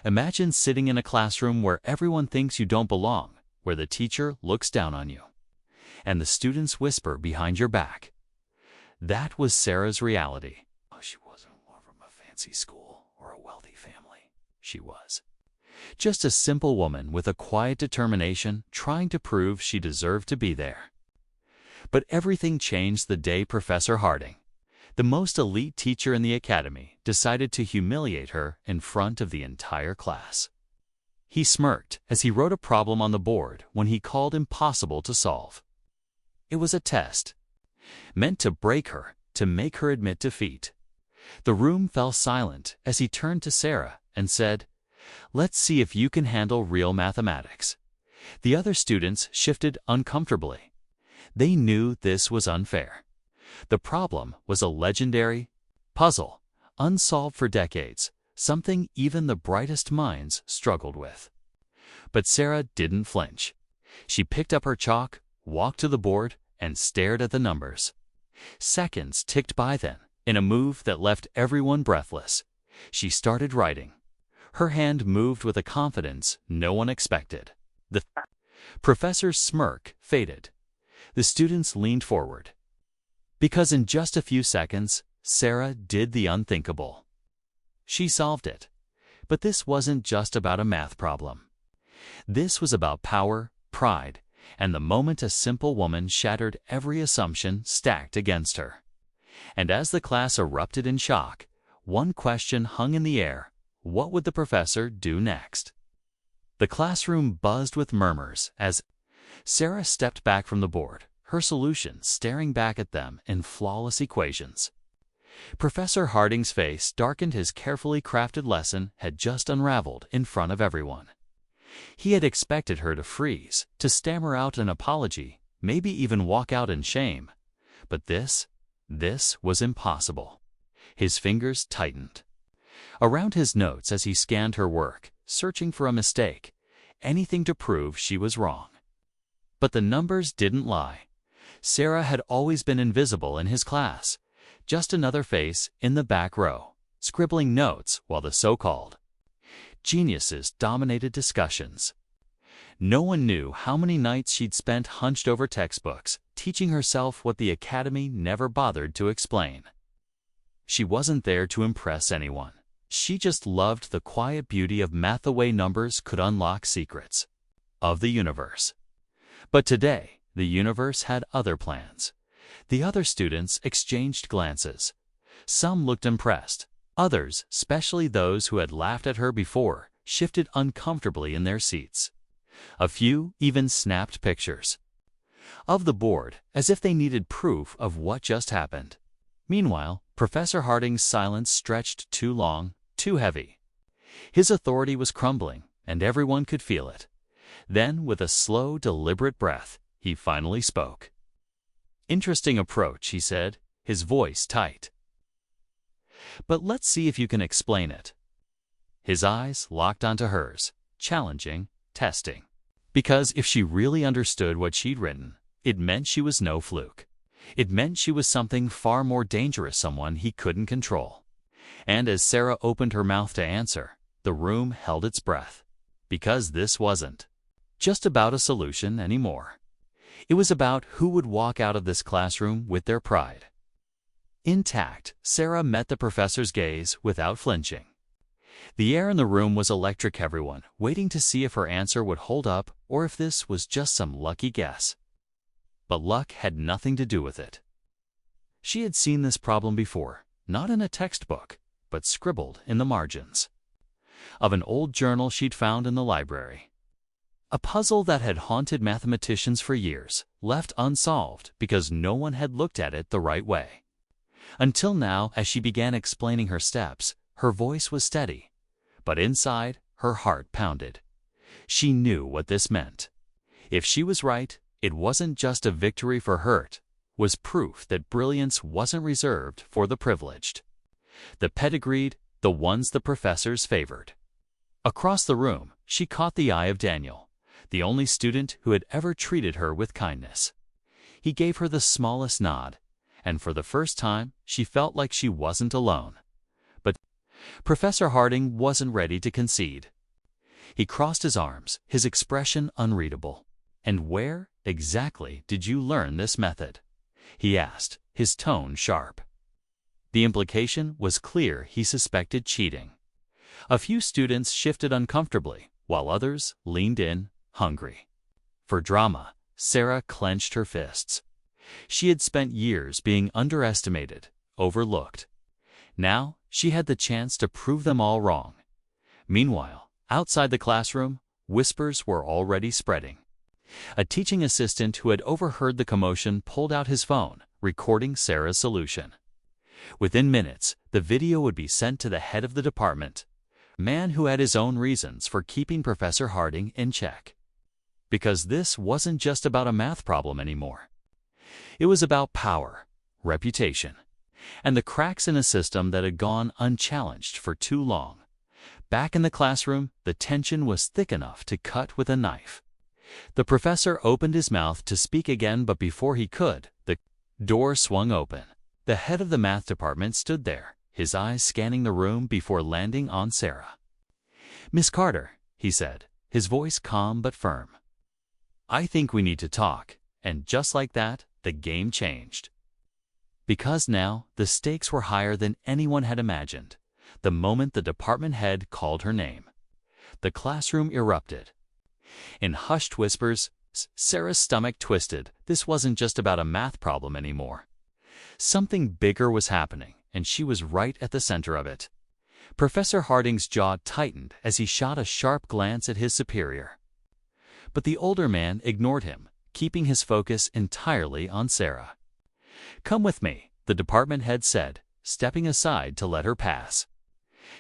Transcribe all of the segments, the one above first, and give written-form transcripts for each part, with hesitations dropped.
Imagine sitting in a classroom where everyone thinks you don't belong, where the teacher looks down on you, and the students whisper behind your back. That was Sarah's reality. Oh, she wasn't from a fancy school or a wealthy family. She was just a simple woman with a quiet determination, trying to prove she deserved to be there. But everything changed the day Professor Harding, the most elite teacher in the academy, decided to humiliate her in front of the entire class. He smirked as he wrote a problem on the board when he called impossible to solve. It was a test, meant to break her, to make her admit defeat. The room fell silent as he turned to Sarah and said, "Let's see if you can handle real mathematics." The other students shifted uncomfortably. They knew this was unfair. The problem was a legendary puzzle, unsolved for decades, something even the brightest minds struggled with. But Sarah didn't flinch. She picked up her chalk, walked to the board, and stared at the numbers. Seconds ticked by then, in a move that left everyone breathless. She started writing. Her hand moved with a confidence no one expected. The professor's smirk faded. The students leaned forward. Because in just a few seconds, Sarah did the unthinkable. She solved it. But this wasn't just about a math problem. This was about power, pride, and the moment a simple woman shattered every assumption stacked against her. And as the class erupted in shock, one question hung in the air: what would the professor do next? The classroom buzzed with murmurs as Sarah stepped back from the board, her solution staring back at them in flawless equations. Professor Harding's face darkened. His carefully crafted lesson had just unraveled in front of everyone. He had expected her to freeze, to stammer out an apology, maybe even walk out in shame. But this was impossible. His fingers tightened around his notes as he scanned her work, searching for a mistake, anything to prove she was wrong. But the numbers didn't lie. Sarah had always been invisible in his class, just another face in the back row, scribbling notes while the so-called geniuses dominated discussions. No one knew how many nights she'd spent hunched over textbooks, teaching herself what the academy never bothered to explain. She wasn't there to impress anyone. She just loved the quiet beauty of math, the way numbers could unlock secrets of the universe. But today, the universe had other plans. The other students exchanged glances. Some looked impressed. Others, especially those who had laughed at her before, shifted uncomfortably in their seats. A few even snapped pictures of the board, as if they needed proof of what just happened. Meanwhile, Professor Harding's silence stretched too long, too heavy. His authority was crumbling, and everyone could feel it. Then, with a slow, deliberate breath, he finally spoke. "Interesting approach," he said, his voice tight. "But let's see if you can explain it." His eyes locked onto hers, challenging, testing. Because if she really understood what she'd written, it meant she was no fluke. It meant she was something far more dangerous, someone he couldn't control. And as Sarah opened her mouth to answer, the room held its breath. Because this wasn't just about a solution anymore. It was about who would walk out of this classroom with their pride intact. Sarah met the professor's gaze without flinching. The air in the room was electric, everyone waiting to see if her answer would hold up or if this was just some lucky guess. But luck had nothing to do with it. She had seen this problem before, not in a textbook, but scribbled in the margins of an old journal she'd found in the library. A puzzle that had haunted mathematicians for years, left unsolved because no one had looked at it the right way. Until now, as she began explaining her steps, her voice was steady, but inside, her heart pounded. She knew what this meant. If she was right, it wasn't just a victory for her, it was proof that brilliance wasn't reserved for the privileged, the pedigreed, the ones the professors favored. Across the room, she caught the eye of Daniel, the only student who had ever treated her with kindness. He gave her the smallest nod, and for the first time, she felt like she wasn't alone. But Professor Harding wasn't ready to concede. He crossed his arms, his expression unreadable. "And where, exactly, did you learn this method?" he asked, his tone sharp. The implication was clear. He suspected cheating. A few students shifted uncomfortably, while others leaned in, hungry. For drama, Sarah clenched her fists. She had spent years being underestimated, overlooked. Now she had the chance to prove them all wrong. Meanwhile, outside the classroom, whispers were already spreading. A teaching assistant who had overheard the commotion pulled out his phone, recording Sarah's solution. Within minutes, the video would be sent to the head of the department, a man who had his own reasons for keeping Professor Harding in check. Because this wasn't just about a math problem anymore. It was about power, reputation, and the cracks in a system that had gone unchallenged for too long. Back in the classroom, the tension was thick enough to cut with a knife. The professor opened his mouth to speak again, but before he could, the door swung open. The head of the math department stood there, his eyes scanning the room before landing on Sarah. "Miss Carter," he said, his voice calm but firm. "I think we need to talk." And just like that, the game changed. Because now, the stakes were higher than anyone had imagined. The moment the department head called her name, the classroom erupted. In hushed whispers, Sarah's stomach twisted. This wasn't just about a math problem anymore. Something bigger was happening, and she was right at the center of it. Professor Harding's jaw tightened as he shot a sharp glance at his superior. But the older man ignored him, keeping his focus entirely on Sarah. "Come with me," the department head said, stepping aside to let her pass.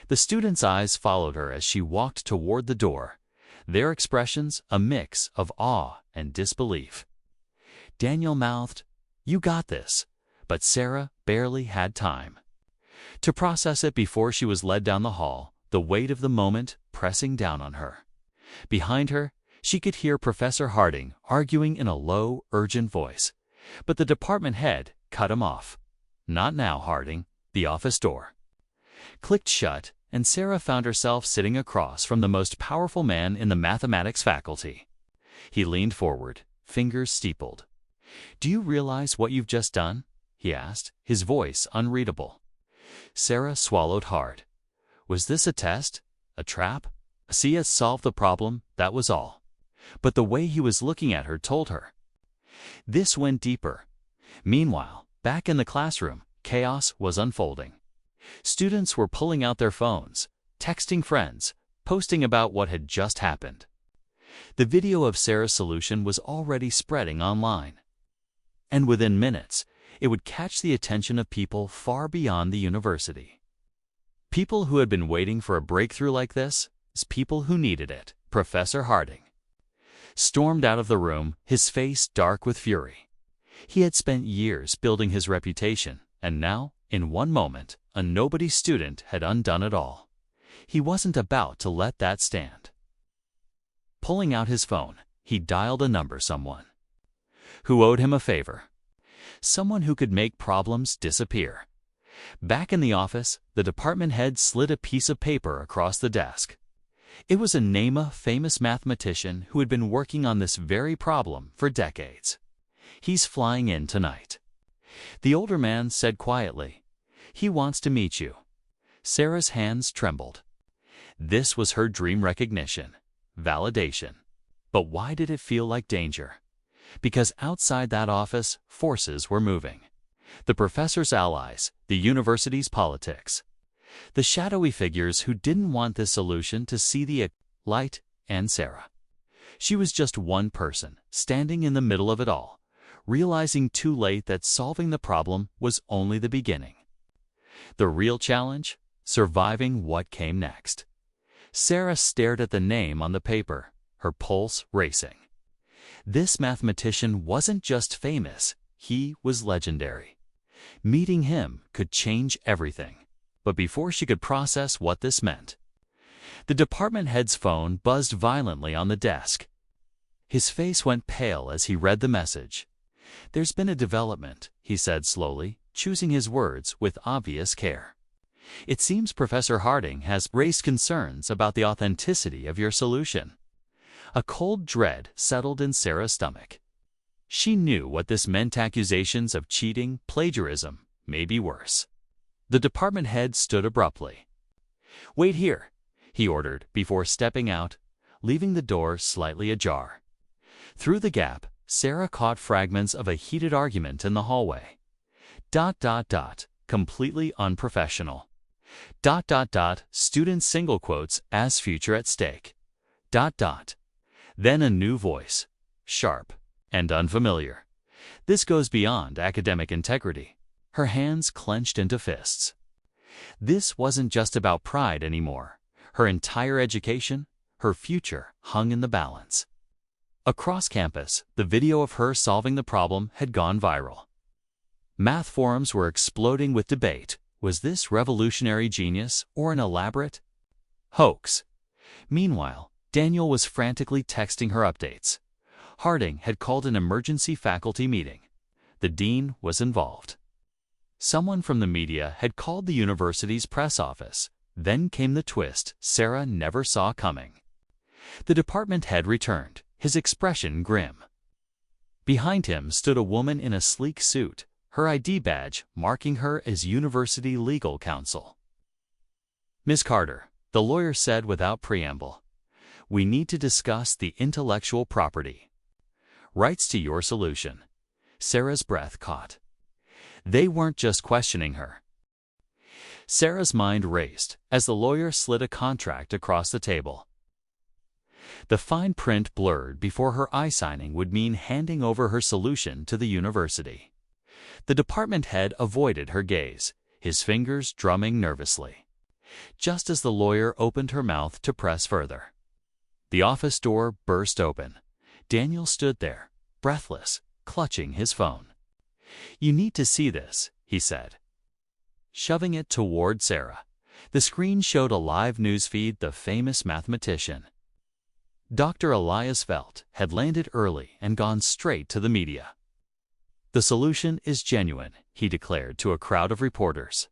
The students' eyes followed her as she walked toward the door, their expressions a mix of awe and disbelief. Daniel mouthed, "You got this," but Sarah barely had time to process it before she was led down the hall, the weight of the moment pressing down on her. Behind her, she could hear Professor Harding arguing in a low, urgent voice, but the department head cut him off. "Not now, Harding." The office door clicked shut, and Sarah found herself sitting across from the most powerful man in the mathematics faculty. He leaned forward, fingers steepled. "Do you realize what you've just done?" he asked, his voice unreadable. Sarah swallowed hard. Was this a test? A trap? She had solved the problem, that was all. But the way he was looking at her told her. This went deeper. Meanwhile, back in the classroom, chaos was unfolding. Students were pulling out their phones, texting friends, posting about what had just happened. The video of Sarah's solution was already spreading online. And within minutes, it would catch the attention of people far beyond the university. People who had been waiting for a breakthrough like this, people who needed it. Professor Harding stormed out of the room, his face dark with fury. He had spent years building his reputation, and now, in one moment, a nobody student had undone it all. He wasn't about to let that stand. Pulling out his phone, he dialed a number, someone who owed him a favor, someone who could make problems disappear. Back in the office, the department head slid a piece of paper across the desk. It was a name, a famous mathematician who had been working on this very problem for decades. "He's flying in tonight," the older man said quietly. "He wants to meet you." Sarah's hands trembled. This was her dream: recognition, validation. But why did it feel like danger? Because outside that office, forces were moving. The professor's allies, the university's politics. The shadowy figures who didn't want this solution to see the light, and Sarah. She was just one person, standing in the middle of it all, realizing too late that solving the problem was only the beginning. The real challenge? Surviving what came next. Sarah stared at the name on the paper, her pulse racing. This mathematician wasn't just famous, he was legendary. Meeting him could change everything. But before she could process what this meant, the department head's phone buzzed violently on the desk. His face went pale as he read the message. "There's been a development," he said slowly, choosing his words with obvious care. It seems Professor Harding has raised concerns about the authenticity of your solution. A cold dread settled in Sarah's stomach. She knew what this meant: accusations of cheating, plagiarism, maybe worse. The department head stood abruptly. "Wait here," he ordered before stepping out, leaving the door slightly ajar. Through the gap, Sarah caught fragments of a heated argument in the hallway. ... Completely unprofessional. ... Student single quotes as future at stake. ... Then a new voice, sharp and unfamiliar. This goes beyond academic integrity. Her hands clenched into fists. This wasn't just about pride anymore. Her entire education, her future, hung in the balance. Across campus, the video of her solving the problem had gone viral. Math forums were exploding with debate. Was this revolutionary genius or an elaborate hoax? Meanwhile, Daniel was frantically texting her updates. Harding had called an emergency faculty meeting. The dean was involved. Someone from the media had called the university's press office. Then came the twist Sarah never saw coming. The department head returned, his expression grim. Behind him stood a woman in a sleek suit, her ID badge marking her as University Legal Counsel. "Miss Carter," the lawyer said without preamble, "we need to discuss the intellectual property rights to your solution." Sarah's breath caught. They weren't just questioning her. Sarah's mind raced as the lawyer slid a contract across the table. The fine print blurred before her eye. Signing would mean handing over her solution to the university. The department head avoided her gaze, his fingers drumming nervously. Just as the lawyer opened her mouth to press further, the office door burst open. Daniel stood there, breathless, clutching his phone. "You need to see this," he said, shoving it toward Sarah. The screen showed a live news feed. The famous mathematician, Dr. Elias Velt, had landed early and gone straight to the media. "The solution is genuine," he declared to a crowd of reporters,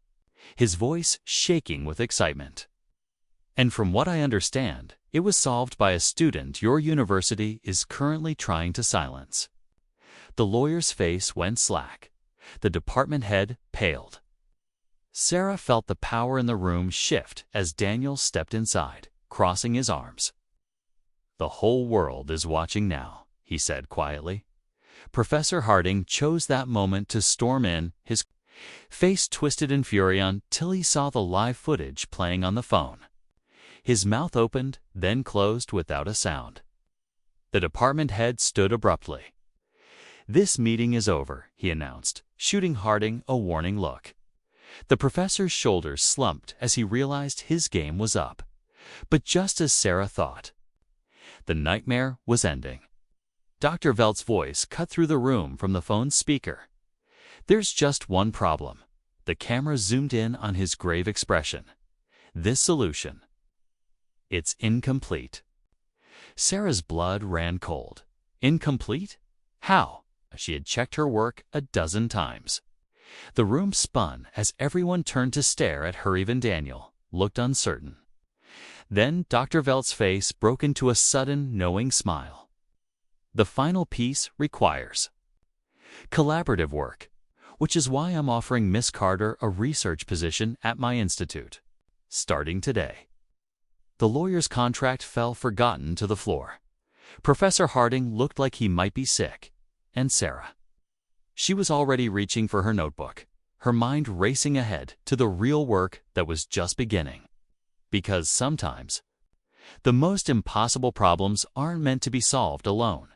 his voice shaking with excitement. "And from what I understand, it was solved by a student your university is currently trying to silence." The lawyer's face went slack. The department head paled. Sarah felt the power in the room shift as Daniel stepped inside, crossing his arms. "The whole world is watching now," he said quietly. Professor Harding chose that moment to storm in, his face twisted in fury until he saw the live footage playing on the phone. His mouth opened, then closed without a sound. The department head stood abruptly. "This meeting is over," he announced, shooting Harding a warning look. The professor's shoulders slumped as he realized his game was up. But just as Sarah thought, the nightmare was ending. Dr. Velt's voice cut through the room from the phone's speaker. "There's just one problem." The camera zoomed in on his grave expression. "This solution, it's incomplete." Sarah's blood ran cold. Incomplete? How? She had checked her work a dozen times. The room spun as everyone turned to stare at her. Even Daniel looked uncertain. Then Dr. Velt's face broke into a sudden, knowing smile. "The final piece requires collaborative work, which is why I'm offering Miss Carter a research position at my institute, starting today." The lawyer's contract fell forgotten to the floor. Professor Harding looked like he might be sick, and Sarah. She was already reaching for her notebook, her mind racing ahead to the real work that was just beginning. Because sometimes, the most impossible problems aren't meant to be solved alone.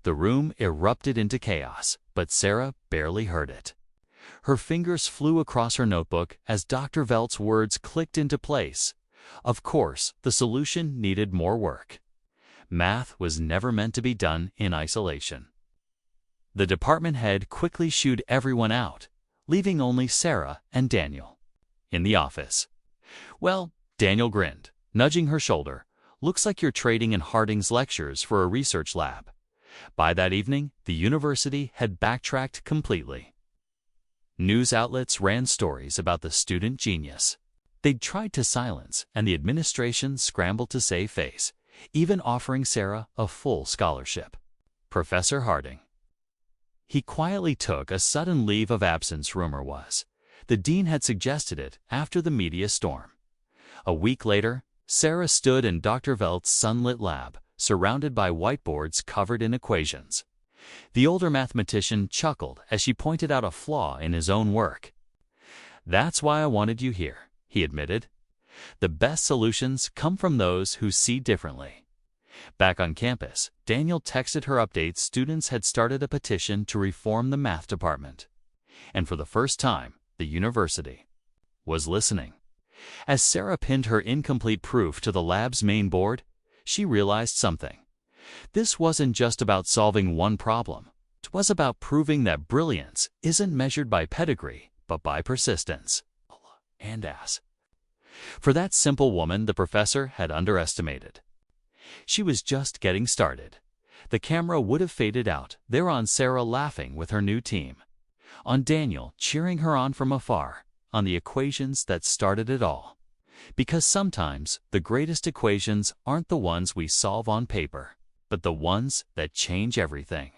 The room erupted into chaos, but Sarah barely heard it. Her fingers flew across her notebook as Dr. Velt's words clicked into place. Of course, the solution needed more work. Math was never meant to be done in isolation. The department head quickly shooed everyone out, leaving only Sarah and Daniel in the office. "Well," Daniel grinned, nudging her shoulder, "looks like you're trading in Harding's lectures for a research lab." By that evening, the university had backtracked completely. News outlets ran stories about the student genius, They'd tried to silence, and the administration scrambled to save face, even offering Sarah a full scholarship. Professor Harding. He quietly took a sudden leave of absence, rumor was. The dean had suggested it after the media storm. A week later, Sarah stood in Dr. Velt's sunlit lab, surrounded by whiteboards covered in equations. The older mathematician chuckled as she pointed out a flaw in his own work. "That's why I wanted you here," he admitted. "The best solutions come from those who see differently." Back on campus, Daniel texted her updates. Students had started a petition to reform the math department. And for the first time, the university was listening. As Sarah pinned her incomplete proof to the lab's main board, she realized something. This wasn't just about solving one problem. It was about proving that brilliance isn't measured by pedigree, but by persistence. And ass. For that simple woman, the professor had underestimated. She was just getting started. The camera would have faded out, there on Sarah laughing with her new team, on Daniel cheering her on from afar, on the equations that started it all. Because sometimes the greatest equations aren't the ones we solve on paper, but the ones that change everything.